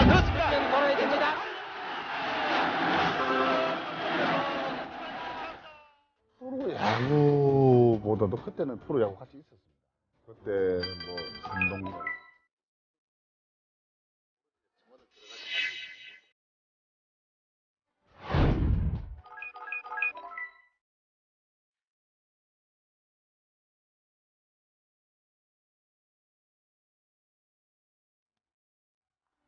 그렇습니다. 멀어야 됩니다. 프로야구보다도 그때는 프로야구 같이 있었습니다. 그때는 뭐 선동열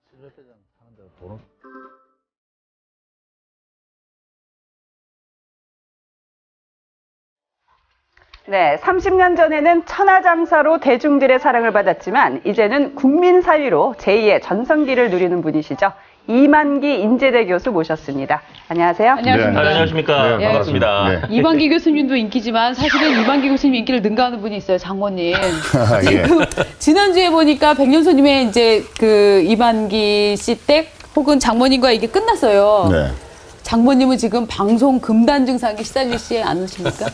실내대장 하는 데로 돈을 네, 30년 전에는 천하장사로 대중들의 사랑을 받았지만 이제는 국민사위로 제2의 전성기를 누리는 분이시죠. 이만기 인제대 교수 모셨습니다. 안녕하세요. 안녕하십니까. 네. 안녕하십니까. 네, 반갑습니다. 네. 이만기 교수님도 인기지만 사실은 이만기 교수님 인기를 능가하는 분이 있어요. 장모님. 예. 지난주에 보니까 백년손님의 이제 그 이만기 씨 댁 혹은 장모님과 이게 끝났어요. 네. 장모님은 지금 방송 금단 증상에 시달리시지 않으십니까?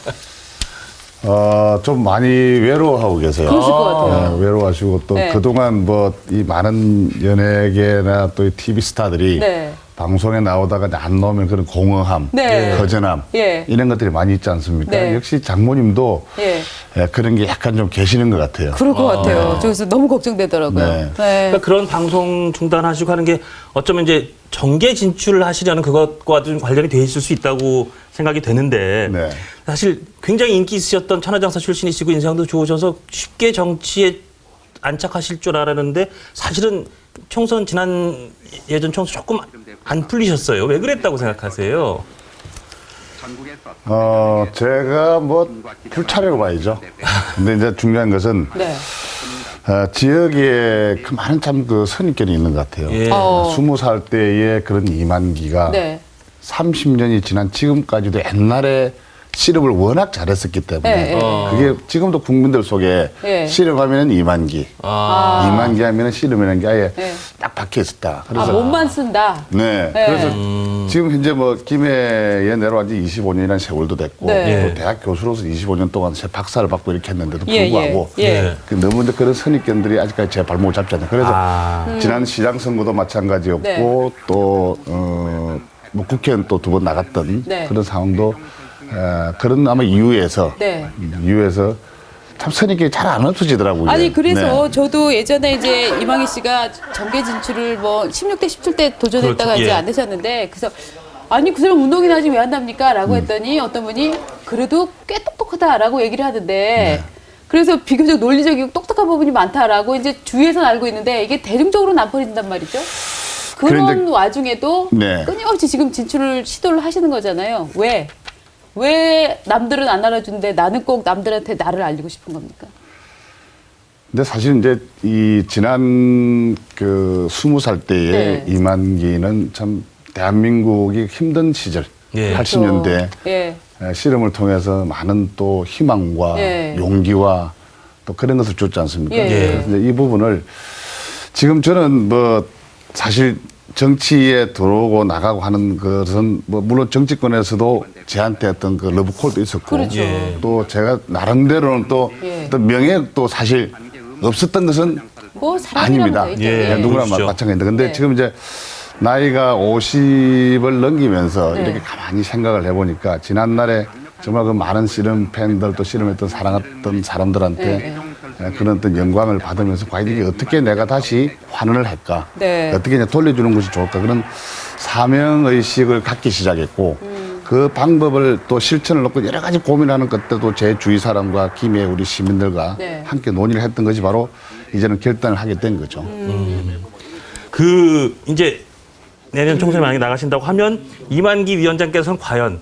좀 많이 외로워하고 계세요. 그러실 것 같아요. 네, 외로워하시고 또 네. 그동안 뭐 이 많은 연예계나 또 이 TV 스타들이 네. 방송에 나오다가 안 나오면 그런 공허함, 네. 거전함 예. 이런 것들이 많이 있지 않습니까? 네. 역시 장모님도 예. 그런 게 약간 좀 계시는 것 같아요. 그럴 것 같아요. 그래서 너무 걱정되더라고요. 네. 네. 그런 방송 중단하시고 하는 게 어쩌면 이제 정계 진출을 하시려는 그것과 좀 관련이 돼 있을 수 있다고 생각이 되는데 네. 사실 굉장히 인기 있으셨던 천하장사 출신이시고 인상도 좋으셔서 쉽게 정치에 안착하실 줄 알았는데 사실은 총선 지난 예전 총선 조금 안 풀리셨어요. 왜 그랬다고 생각하세요? 제가 뭐 풀차례로 봐야죠. 근데 이제 중요한 것은 네. 지역에 그 많은 참 그 선입견이 있는 것 같아요. 예. 20살 때의 그런 이만기가 네. 30년이 지난 지금까지도 옛날에 씨름을 워낙 잘했었기 때문에 네, 네. 그게 지금도 국민들 속에 네. 씨름하면 이만기, 이만기 하면 씨름이라는 게 아예 네. 딱 박혀 있었다. 아, 몸만 쓴다. 네. 네. 그래서 지금 현재 뭐 김해에 내려온 지 25년이라는 세월도 됐고 네. 또 대학 교수로서 25년 동안 박사를 받고 이렇게 했는데도 예, 불구하고 예, 예. 너무 이제 그런 선입견들이 아직까지 제 발목을 잡지 않아요. 그래서 지난 시장 선거도 마찬가지였고 네. 또 뭐 국회의원 또 2번 나갔던 네. 그런 상황도 그런 아마 이유에서 네. 참 선입견이 잘 안 없어지더라고요. 아니 그래서 네. 저도 예전에 이제 이망희 씨가 정계 진출을 뭐 16대 17대 도전했다가 그렇죠. 이제 예. 안 되셨는데 그래서 아니 그 사람 운동이나 하지 왜 한답니까? 라고 했더니 어떤 분이 그래도 꽤 똑똑하다라고 얘기를 하던데 네. 그래서 비교적 논리적이고 똑똑한 부분이 많다라고 이제 주위에서는 알고 있는데 이게 대중적으로는 안 퍼진단 말이죠. 그런 그런데- 와중에도 네. 끊임없이 지금 진출을 시도를 하시는 거잖아요. 왜? 왜 남들은 안 알아주는데 나는 꼭 남들한테 나를 알리고 싶은 겁니까? 근데 사실 이제 이 지난 그 20살 때의 네. 이만기는 참 대한민국이 힘든 시절, 예. 80년대 예. 씨름을 통해서 많은 또 희망과 예. 용기와 또 그런 것을 줬지 않습니까? 예. 그래서 이제 이 부분을 지금 저는 뭐 사실 정치에 들어오고 나가고 하는 것은 뭐 물론 정치권에서도 저한테 어떤 그 러브콜도 있었고 그렇죠. 예. 또 제가 나름대로는 또 예. 어떤 명예도 사실 없었던 것은 뭐 사람이라면 아닙니다. 다 있죠. 예. 누구나 그렇죠. 마찬가지인데 근데 네. 지금 이제 나이가 50을 넘기면서 네. 이렇게 가만히 생각을 해보니까 지난날에 정말 그 많은 씨름 팬들 또 씨름했던 사랑했던 사람들한테 네. 그런 어떤 영광을 받으면서 과연 이게 어떻게 내가 다시 환원을 할까 네. 어떻게 이제 돌려주는 것이 좋을까 그런 사명의식을 갖기 시작했고 그 방법을 또 실천을 놓고 여러 가지 고민하는 것들도 제 주위 사람과 김해 우리 시민들과 네. 함께 논의를 했던 것이 바로 이제는 결단을 하게 된 거죠. 그 이제 내년 총선에 만약에 나가신다고 하면 이만기 위원장께서는 과연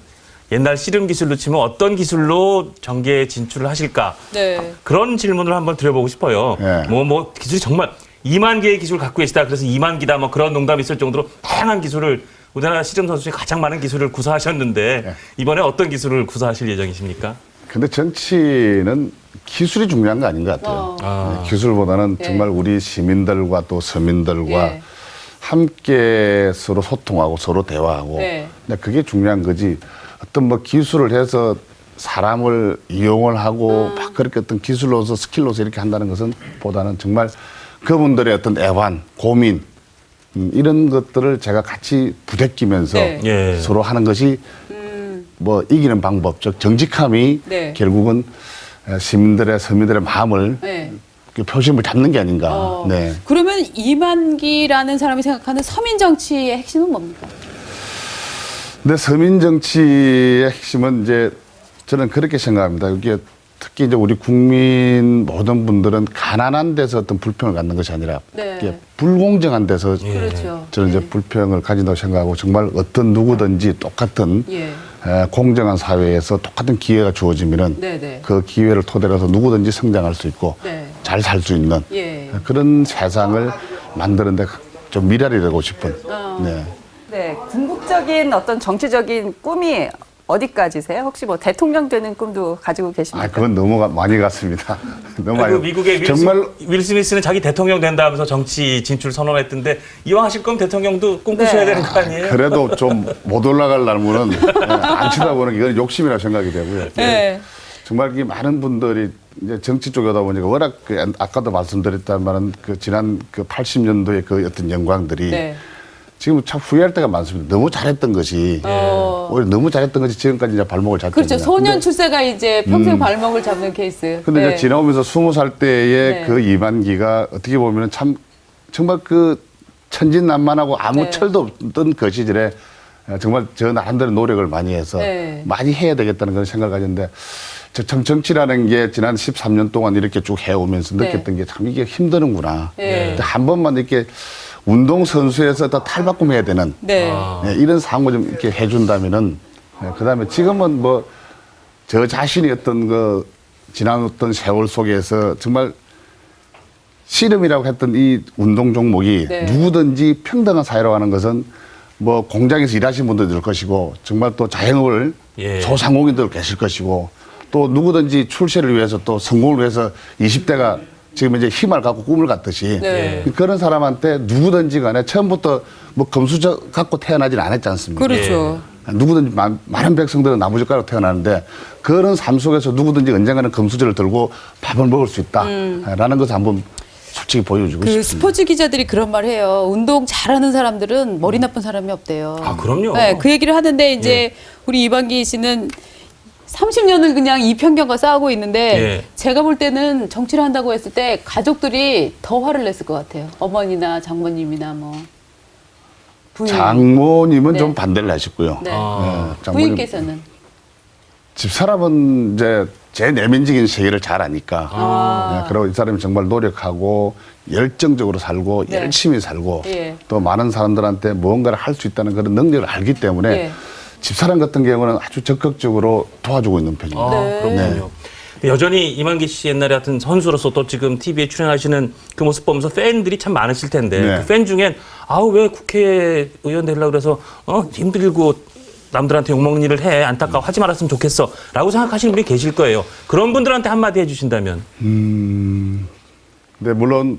옛날 씨름 기술로 치면 어떤 기술로 정계에 진출을 하실까? 네. 그런 질문을 한번 드려보고 싶어요. 네. 뭐 기술이 정말 2만 개의 기술을 갖고 계시다. 그래서 2만 기다. 뭐 그런 농담이 있을 정도로 다양한 기술을 우리나라 씨름 선수 중에 가장 많은 기술을 구사하셨는데 네. 이번에 어떤 기술을 구사하실 예정이십니까? 근데 정치는 기술이 중요한 거 아닌 것 같아요. 네, 기술보다는 예. 정말 우리 시민들과 또 서민들과 예. 함께 서로 소통하고 서로 대화하고 네. 근데 그게 중요한 거지 어떤 뭐 기술을 해서 사람을 이용을 하고 막 그렇게 어떤 기술로서 스킬로서 이렇게 한다는 것은 보다는 정말 그분들의 어떤 애환, 고민 이런 것들을 제가 같이 부대끼면서 네. 예. 서로 하는 것이 뭐 이기는 방법, 즉 정직함이 네. 결국은 서민들의 마음을 네. 표심을 잡는 게 아닌가. 네. 그러면 이만기라는 사람이 생각하는 서민 정치의 핵심은 뭡니까? 근데 서민 정치의 핵심은 이제 저는 그렇게 생각합니다. 이게 특히 이제 우리 국민 모든 분들은 가난한 데서 어떤 불평을 갖는 것이 아니라 네. 이게 불공정한 데서 그렇죠. 저는 이제 네. 불평을 가진다고 생각하고 정말 어떤 누구든지 똑같은 예. 공정한 사회에서 똑같은 기회가 주어지면은 네네. 그 기회를 토대로 해서 누구든지 성장할 수 있고 네. 잘 살 수 있는 예. 그런 세상을 만드는데 좀 미랄이 되고 싶은. 네. 네, 궁극적인 어떤 정치적인 꿈이 어디까지세요? 혹시 뭐 대통령 되는 꿈도 가지고 계십니까? 그건 너무 많이 갔습니다. 너무 아이고, 많이. 미국의 정말 윌 스미스는 자기 대통령 된다면서 정치 진출 선언했던데 이왕 하실 거면 대통령도 꿈꾸셔야 네. 되는 거 아니에요? 그래도 좀 못 올라갈 날면은 안 치다보는 이건 욕심이라 생각이 되고요. 네. 정말 이 많은 분들이 이제 정치 쪽이다 보니까 워낙 아까도 말씀드렸다만은 지난 80년도의 그 어떤 영광들이 네. 지금 참 후회할 때가 많습니다. 너무 잘했던 것이 오히려 너무 잘했던 것이 지금까지 이제 발목을 잡고 그렇죠. 소년 출세가 이제 평생 발목을 잡는 케이스. 근데 네. 이제 지나오면서 20살 때의 네. 그 이만기가 어떻게 보면 참 정말 천진난만하고 아무 네. 철도 없던 그 시절에 정말 저 나름대로 노력을 많이 해서 네. 많이 해야 되겠다는 그런 생각을 가졌는데 참 정치라는 게 지난 13년 동안 이렇게 쭉 해오면서 네. 느꼈던 게 참 이게 힘드는구나. 네. 근데 한 번만 이렇게 운동선수에서 다 탈바꿈해야 되는 네. 이런 상황을 좀 이렇게 해준다면은 그다음에 지금은 뭐 저 자신이 어떤 지난 어떤 세월 속에서 정말 씨름이라고 했던 이 운동 종목이 네. 누구든지 평등한 사회로 하는 것은 뭐 공장에서 일하시는 분들도 있을 것이고 정말 또 자영업을 예. 소상공인들 계실 것이고 또 누구든지 출세를 위해서 또 성공을 위해서 20대가 지금 이제 힘을 갖고 꿈을 갖듯이 네. 그런 사람한테 누구든지 간에 처음부터 뭐 금수저 갖고 태어나진 않았지 않습니까? 그렇죠. 누구든지 많은 백성들은 나무젓가락으로 태어나는데 그런 삶 속에서 누구든지 언젠가는 금수저를 들고 밥을 먹을 수 있다라는 것을 한번 솔직히 보여주고 그 싶습니다. 스포츠 기자들이 그런 말 해요. 운동 잘하는 사람들은 머리 나쁜 사람이 없대요. 아, 그럼요. 네, 그 얘기를 하는데 이제 우리 이방기 씨는 30년을 그냥 이 편견과 싸우고 있는데 예. 제가 볼 때는 정치를 한다고 했을 때 가족들이 더 화를 냈을 것 같아요. 어머니나 장모님이나 뭐 부인. 장모님은 네. 좀 반대를 하셨고요. 네. 장모님, 부인께서는 집사람은 이제 제 내면적인 세계를 잘 아니까. 그리고 이 사람이 정말 노력하고 열정적으로 살고 네. 열심히 살고 예. 또 많은 사람들한테 무언가를 할 수 있다는 그런 능력을 알기 때문에 예. 집사람 같은 경우는 아주 적극적으로 도와주고 있는 편입니다. 아, 그렇군요. 여전히 이만기 씨 옛날에 하여튼 선수로서 또 지금 TV에 출연하시는 그 모습 보면서 팬들이 참 많으실 텐데 네. 그 팬 중엔 아우 왜 국회의원 되려고 그래서 힘들고 남들한테 욕먹는 일을 해 안타까워 하지 말았으면 좋겠어 라고 생각하시는 분이 계실 거예요. 그런 분들한테 한마디 해주신다면. 근데 물론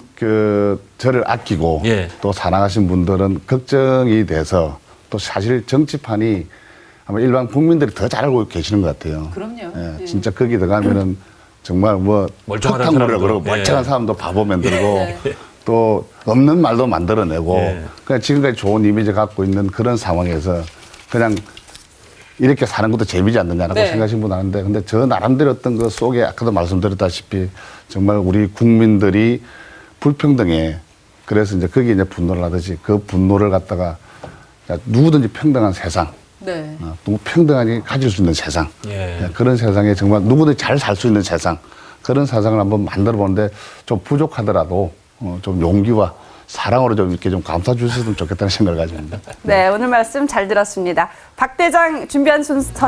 저를 아끼고 예. 또 사랑하신 분들은 걱정이 돼서 또 사실 정치판이 아마 일반 국민들이 더 잘 알고 계시는 것 같아요. 그럼요. 예, 예. 진짜 거기 들어가면은 정말 뭐 멀쩡하다는 흙탕물이라고 사람도. 그러고 멀쩡한 예. 사람도 바보 만들고 또 없는 말도 만들어내고 예. 그냥 지금까지 좋은 이미지 갖고 있는 그런 상황에서 그냥 이렇게 사는 것도 재미지 않느냐라고 네. 생각하시는 분 아는데 근데 저 나름대로 어떤 그 속에 아까도 말씀드렸다시피 정말 우리 국민들이 불평등해 그래서 이제 거기에 이제 분노를 하듯이 그 분노를 갖다가 누구든지 평등한 세상 네. 너무 평등하게 가질 수 있는 세상 예. 그런 세상에 정말 누구든지 잘 살 수 있는 세상 그런 세상을 한번 만들어 보는데 좀 부족하더라도 좀 용기와 사랑으로 좀 이렇게 좀 감싸 주셨으면 좋겠다는 생각을 가집니다. 네, 오늘 말씀 잘 들었습니다. 박 대장 준비한 순서